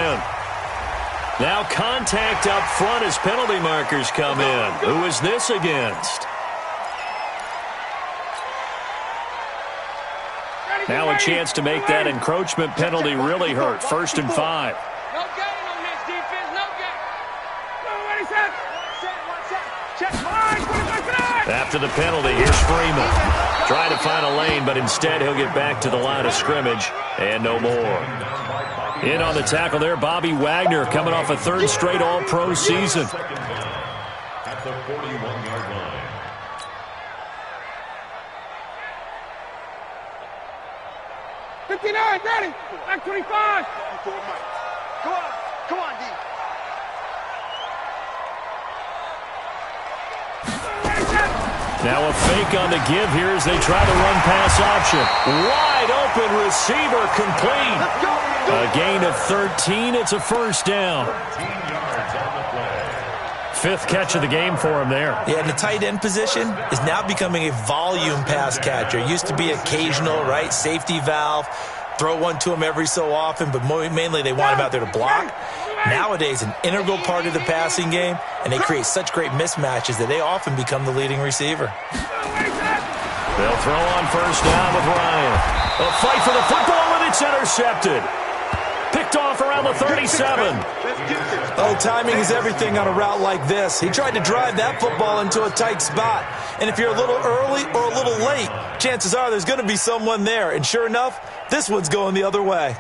Now contact up front as penalty markers come in. Who is this against? Now a chance to make that encroachment penalty really hurt. 1st and 5. No game on this defense. No game. What is that? Check. After the penalty, here's Freeman. Trying to find a lane, but instead he'll get back to the line of scrimmage and no more. In on the tackle there, Bobby Wagner coming off a 3rd straight All-Pro season. At the 41-yard line. $59, ready. Back 25. Come on, D. Now a fake on the give here as they try the run-pass option. Wide open receiver complete. A gain of 13. It's a 1st down. 13 yards on the play. 5th catch of the game for him there. Yeah, and the tight end position is now becoming a volume pass catcher. It used to be occasional, right? Safety valve. Throw one to him every so often, but mainly they want him out there to block. Nowadays, an integral part of the passing game, and they create such great mismatches that they often become the leading receiver. They'll throw on 1st down with Ryan. A fight for the football, and it's intercepted. Picked off around the 37. Oh, timing is everything on a route like this. He tried to drive that football into a tight spot. And if you're a little early or a little late, chances are there's going to be someone there. And sure enough, this one's going the other way.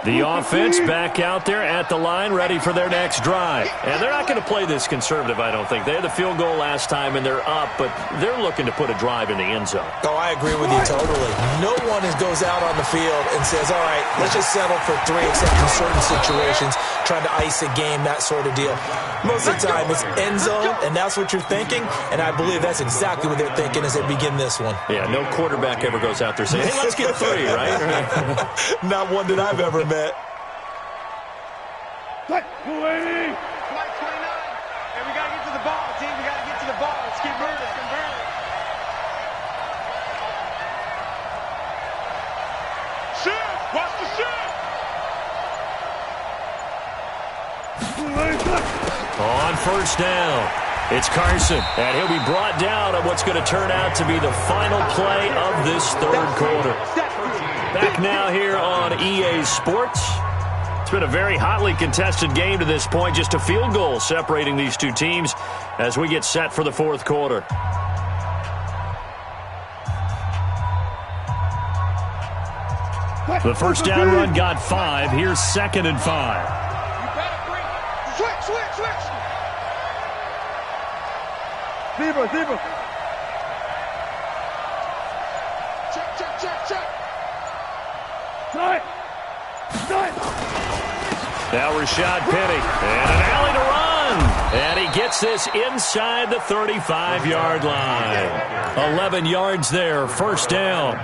The offense back out there at the line, ready for their next drive. And they're not going to play this conservative, I don't think. They had the field goal last time, and they're up, but they're looking to put a drive in the end zone. Oh, I agree with you totally. No one goes out on the field and says, all right, let's just settle for 3, except in certain situations, trying to ice a game, that sort of deal. Most of the time, it's end zone, and that's what you're thinking, and I believe that's exactly what they're thinking as they begin this one. Yeah, no quarterback ever goes out there saying, hey, let's get 3, right? Not one that I've ever met. Mike 29. Hey, we got to get to the ball, team. We got to get to the ball. Let's keep moving. Shift. Watch the shift. On 1st down, it's Carson, and he'll be brought down on what's going to turn out to be the final play of this 3rd quarter. Back now here on EA Sports. It's been a very hotly contested game to this point. Just a field goal separating these two teams as we get set for the fourth quarter. The first down run got 5. Here's 2nd and 5. Switch. Zebra. Check. Tight. Now Rashad Penny, and an alley to run. And he gets this inside the 35-yard line. 11 yards there, first down.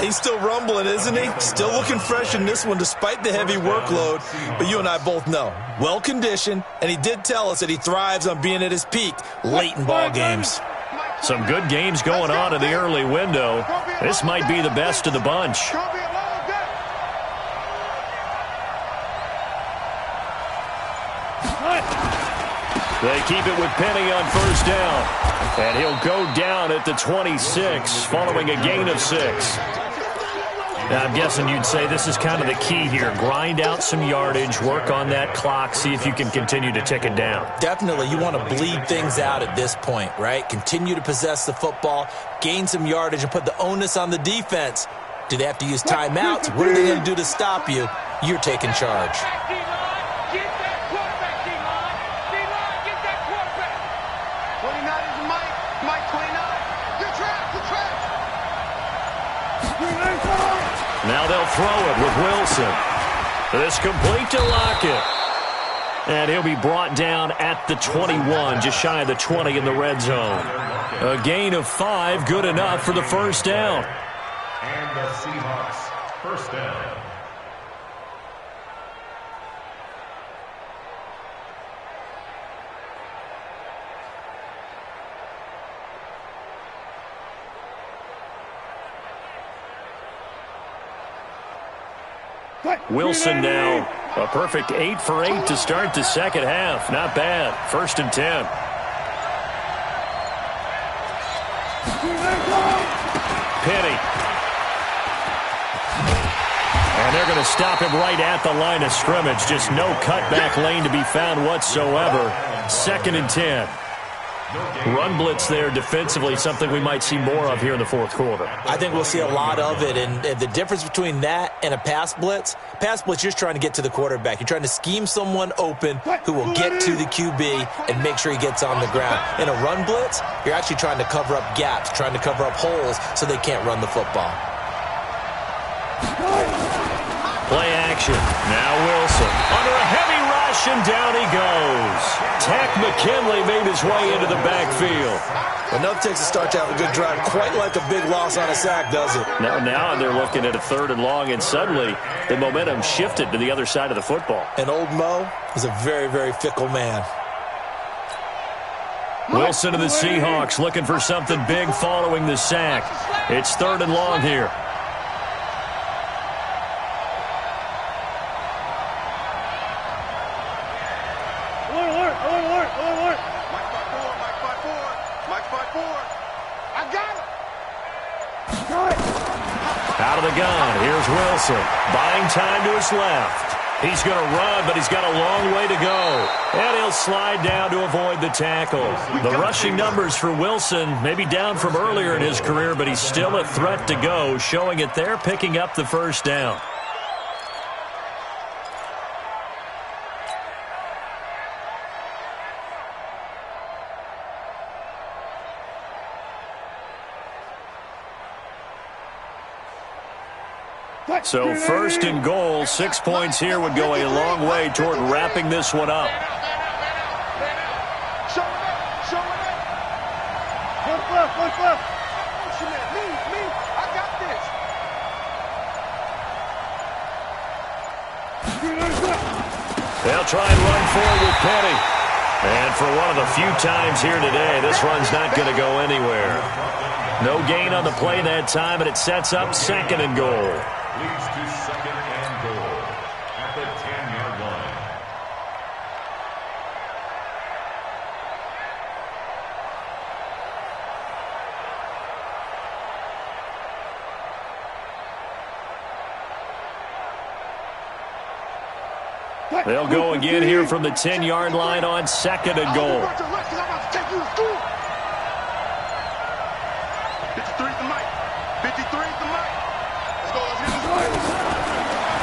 He's still rumbling, isn't he? Still looking fresh in this one despite the heavy workload. But you and I both know, well-conditioned, and he did tell us that he thrives on being at his peak late in ball games. Some good games going on in the early window. This might be the best of the bunch. They keep it with Penny on first down. And he'll go down at the 26 following a gain of 6. Now, I'm guessing you'd say this is kind of the key here. Grind out some yardage, work on that clock, see if you can continue to tick it down. Definitely. You want to bleed things out at this point, right? Continue to possess the football, gain some yardage, and put the onus on the defense. Do they have to use timeouts? What are they going to do to stop you? You're taking charge. Now they'll throw it with Wilson. This complete to Lockett. And he'll be brought down at the 21, just shy of the 20 in the red zone. A gain of 5, good enough for the first down. And the Seahawks, first down. Wilson now, a perfect 8 for 8 to start the second half. Not bad. 1st and 10. Penny. And they're going to stop him right at the line of scrimmage. Just no cutback lane to be found whatsoever. 2nd and 10. Run blitz there defensively, something we might see more of here in the fourth quarter. I think we'll see a lot of it, and the difference between that and a pass blitz, you're just trying to get to the quarterback. You're trying to scheme someone open who will get to the QB and make sure he gets on the ground. In a run blitz, you're actually trying to cover up gaps, trying to cover up holes so they can't run the football. Play action. Now Wilson under a heavy rush, and down he goes. Tack McKinley made his way into the backfield. Enough takes a start to have a good drive. Quite like a big loss on a sack, does it? Now they're looking at a 3rd and long, and suddenly the momentum shifted to the other side of the football. And old Mo is a very, very fickle man. Wilson of the Seahawks looking for something big following the sack. It's 3rd and long here. Out of the gun, here's Wilson. Buying time to his left. He's going to run, but he's got a long way to go. And he'll slide down to avoid the tackle. The rushing numbers for Wilson may be down from earlier in his career, but he's still a threat to go, showing it there, picking up the first down. So 1st and goal, 6 points here would go a long way toward wrapping this one up. They'll try and run forward with Penny. And for one of the few times here today, this run's not going to go anywhere. No gain on the play that time, and it sets up 2nd and goal. Leads to 2nd and goal at the 10-yard line. They'll go again here from the 10-yard line on 2nd and goal.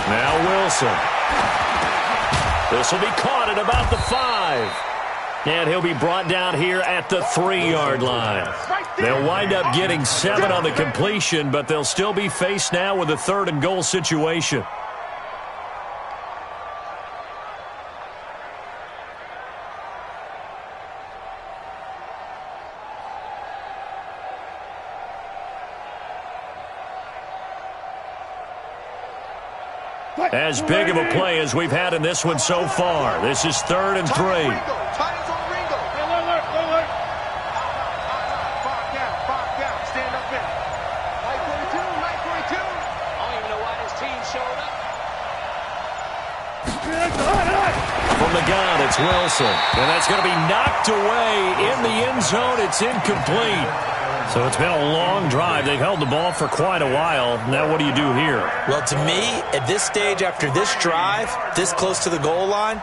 Now Wilson. This will be caught at about the 5. And he'll be brought down here at the 3-yard line. They'll wind up getting 7 on the completion, but they'll still be faced now with a 3rd and goal situation. As big of a play as we've had in this one so far. This is 3rd and 3. From the gun, it's Wilson. And that's going to be knocked away in the end zone. It's incomplete. So it's been a long drive. They've held the ball for quite a while. Now what do you do here? Well, to me, at this stage, after this drive, this close to the goal line,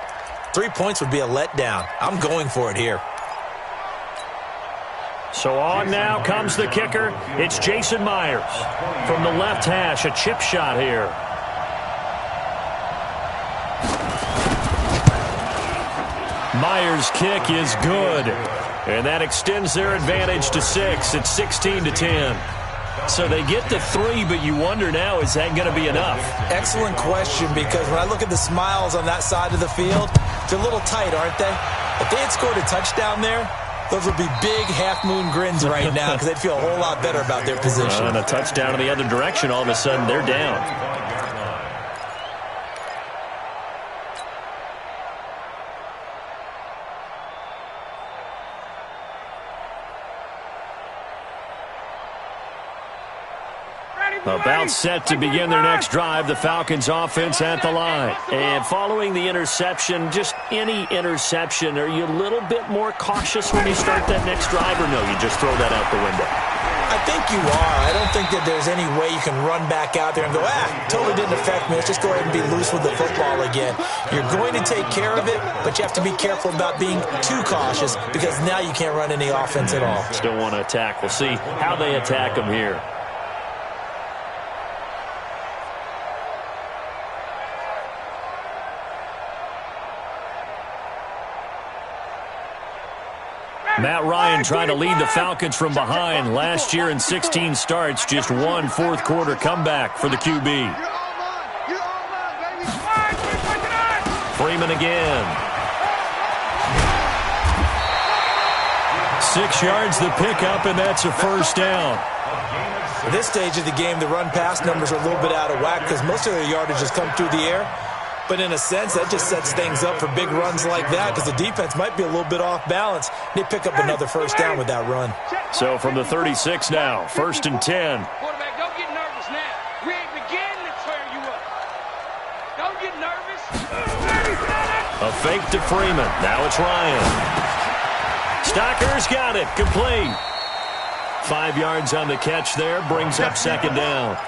3 points would be a letdown. I'm going for it here. So on now comes the kicker. It's Jason Myers. From the left hash, a chip shot here. Myers' kick is good. And that extends their advantage to 6. It's 16-10. So they get to 3, but you wonder now, is that going to be enough? Excellent question, because when I look at the smiles on that side of the field, they're a little tight, aren't they? If they had scored a touchdown there, those would be big half-moon grins right now because they'd feel a whole lot better about their position. And a touchdown in the other direction, all of a sudden they're down. About set to begin their next drive, the Falcons offense at the line. And following the interception, just any interception, are you a little bit more cautious when you start that next drive, or no, you just throw that out the window? I think you are. I don't think that there's any way you can run back out there and go, totally didn't affect me. Let's just go ahead and be loose with the football again. You're going to take care of it, but you have to be careful about being too cautious because now you can't run any offense at all. Still want to attack. We'll see how they attack them here. Matt Ryan trying to lead the Falcons from behind. Last year in 16 starts, just one fourth-quarter comeback for the QB. Freeman again. 6 yards the pickup, and that's a first down. At this stage of the game, the run-pass numbers are a little bit out of whack because most of their yardage has come through the air. But in a sense, that just sets things up for big runs like that because the defense might be a little bit off balance. They pick up another first down with that run. So from the 36 now, 1st and 10. Quarterback, don't get nervous now. We ain't beginning to tear you up. Don't get nervous. A fake to Freeman. Now it's Ryan. Stocker's got it. Complete. 5 yards on the catch there. Brings up 2nd down.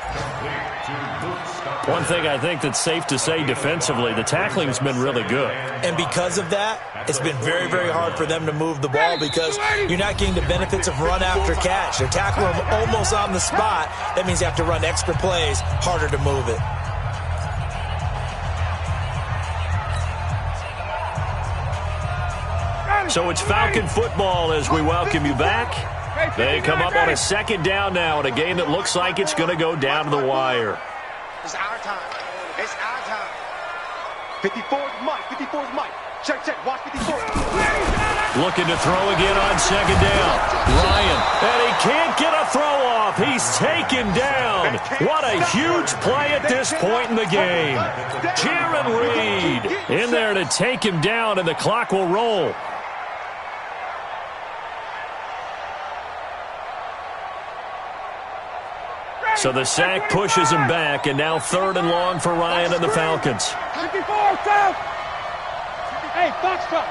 One thing I think that's safe to say defensively, the tackling's been really good. And because of that, it's been very, very hard for them to move the ball because you're not getting the benefits of run after catch. They're tackling them almost on the spot. That means you have to run extra plays, harder to move it. So it's Falcon football as we welcome you back. They come up on a 2nd down now in a game that looks like it's going to go down to the wire. It's our time. It's our time. 54's Mike. 54's Mike. Check, watch 54. Looking to throw again on 2nd down. Ryan, and he can't get a throw off. He's taken down. What a huge play at this point in the game. Jaron Reed in there to take him down, and the clock will roll. So the sack pushes him back, and now 3rd and long for Ryan and the Falcons. 54, south. Hey, box drop.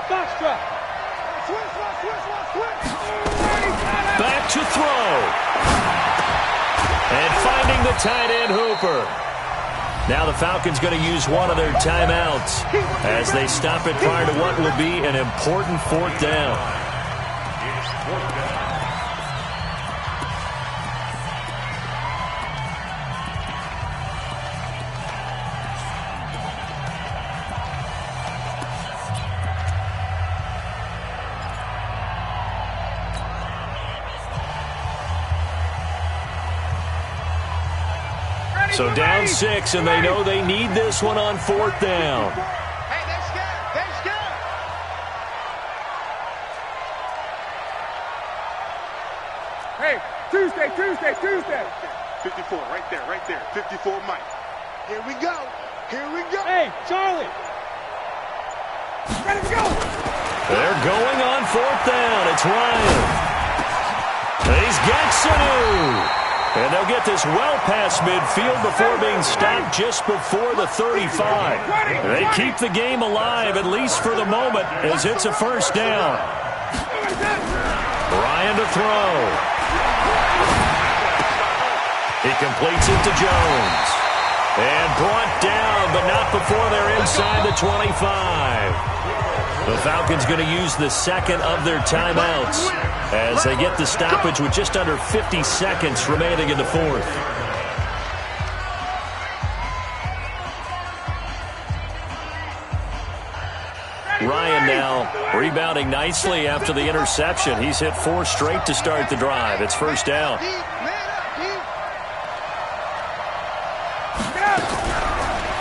Back to throw. And finding the tight end Hooper. Now the Falcons going to use one of their timeouts as they stop it prior to what will be an important fourth down. It's fourth down. So down 6, and they know they need this one on fourth down. Hey, they're scared. They're scared. Hey, Tuesday. 54, right there. 54, Mike. Here we go. Hey, Charlie. Ready to go. They're going on fourth down. It's Ryan. He's got Sanu. And they'll get this well past midfield before being stopped just before the 35. They keep the game alive, at least for the moment, as it's a first down. Ryan to throw. He completes it to Jones. And brought down, but not before they're inside the 25. The Falcons going to use the second of their timeouts as they get the stoppage with just under 50 seconds remaining in the fourth. Ryan now rebounding nicely after the interception. He's hit 4 straight to start the drive. It's first down.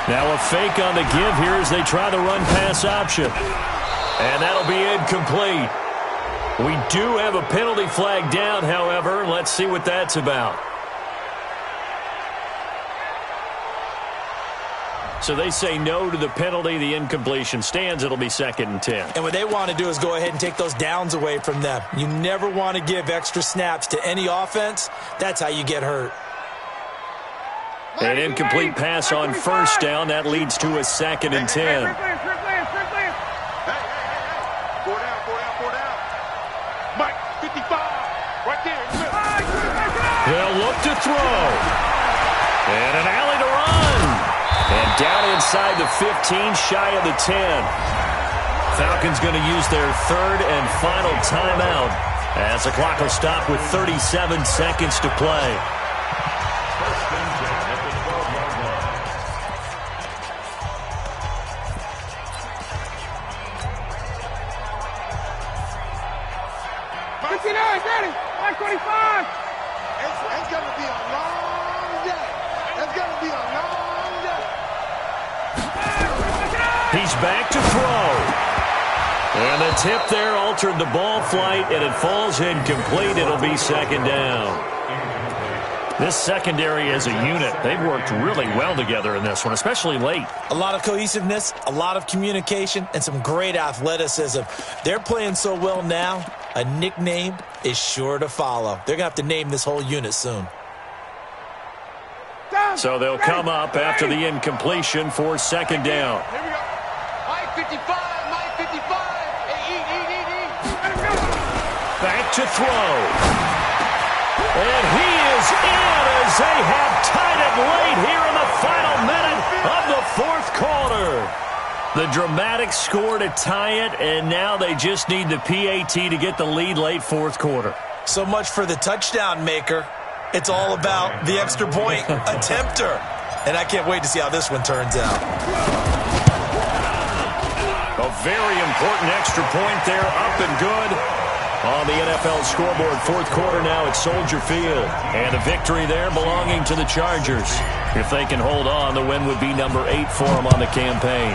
Now a fake on the give here as they try the run-pass option. And that'll be incomplete. We do have a penalty flag down, however. Let's see what that's about. So they say no to the penalty. The incompletion stands. It'll be 2nd and 10. And what they want to do is go ahead and take those downs away from them. You never want to give extra snaps to any offense. That's how you get hurt. An incomplete pass on first down. That leads to a 2nd and 10. Four down. Mike, 55. Right there. They'll look to throw. And an alley to run. And down inside the 15, shy of the 10. Falcons going to use their 3rd and final timeout as the clock will stop with 37 seconds to play. First and 10 at the 12-yard line. Ready. 525. It's going to be a long day. It's going to be a long day. He's back to throw. And the tip there altered the ball flight, and it falls incomplete. It'll be 2nd down. This secondary as a unit, they've worked really well together in this one, especially late. A lot of cohesiveness, a lot of communication, and some great athleticism. They're playing so well now, a nickname is sure to follow. They're going to have to name this whole unit soon. So they'll come up after the incompletion for 2nd down. Here we go. Mike 55. Back to throw. And he is in as they have tied it late here in the final minute of the 4th quarter. The dramatic score to tie it, and now they just need the PAT to get the lead late 4th quarter. So much for the touchdown maker. It's all about the extra point attempter. And I can't wait to see how this one turns out. A very important extra point there, up and good. On the NFL scoreboard, 4th quarter now at Soldier Field. And a victory there belonging to the Chargers. If they can hold on, the win would be number 8 for them on the campaign.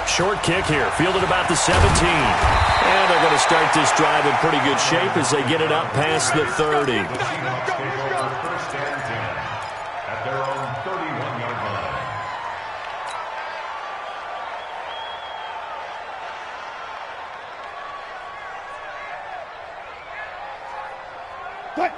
Short kick here, fielded about the 17. And they're going to start this drive in pretty good shape as they get it up past the 30. The Seahawks take over 1st and 10 at their own 31-yard line.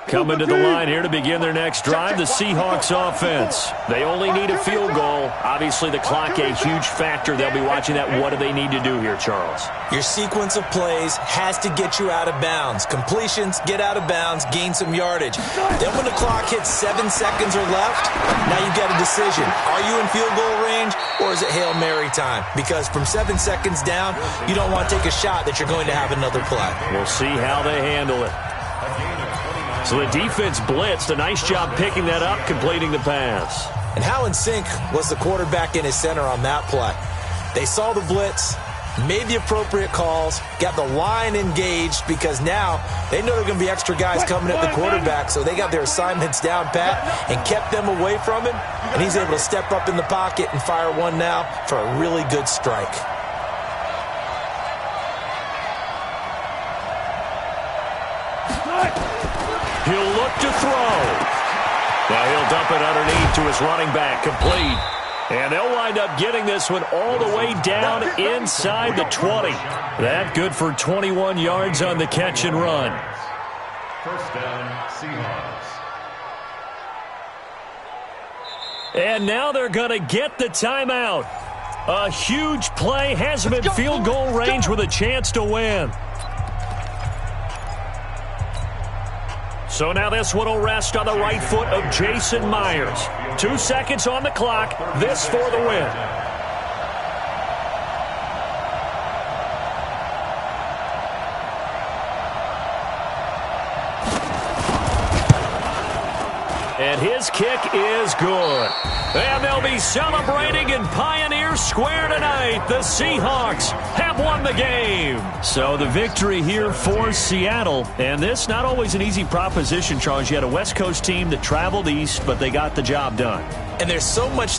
Coming to the line here to begin their next drive, the Seahawks offense. They only need a field goal. Obviously, the clock a huge factor. They'll be watching that. What do they need to do here, Charles? Your sequence of plays has to get you out of bounds. Completions, get out of bounds, gain some yardage. Then when the clock hits 7 seconds or left, now you've got a decision. Are you in field goal range or is it Hail Mary time? Because from 7 seconds down, you don't want to take a shot that you're going to have another play. We'll see how they handle it. So the defense blitzed. A nice job picking that up, completing the pass. And how in sync was the quarterback and his center on that play? They saw the blitz, made the appropriate calls, got the line engaged because now they know there are going to be extra guys coming at the quarterback, so they got their assignments down pat and kept them away from him, and he's able to step up in the pocket and fire one now for a really good strike. He'll look to throw. Now he'll dump it underneath to his running back, complete. And they'll wind up getting this one all the way down inside the 20. That good for 21 yards on the catch and run. First down, Seahawks. And now they're going to get the timeout. A huge play, has him in field goal range with a chance to win. So now this one will rest on the right foot of Jason Myers. 2 seconds on the clock. This for the win. And his kick is good. And they'll be celebrating in Pioneer Square tonight. The Seahawks have won the game. So the victory here for Seattle. And this not always an easy proposition, Charles. You had a West Coast team that traveled east, but they got the job done. And there's so much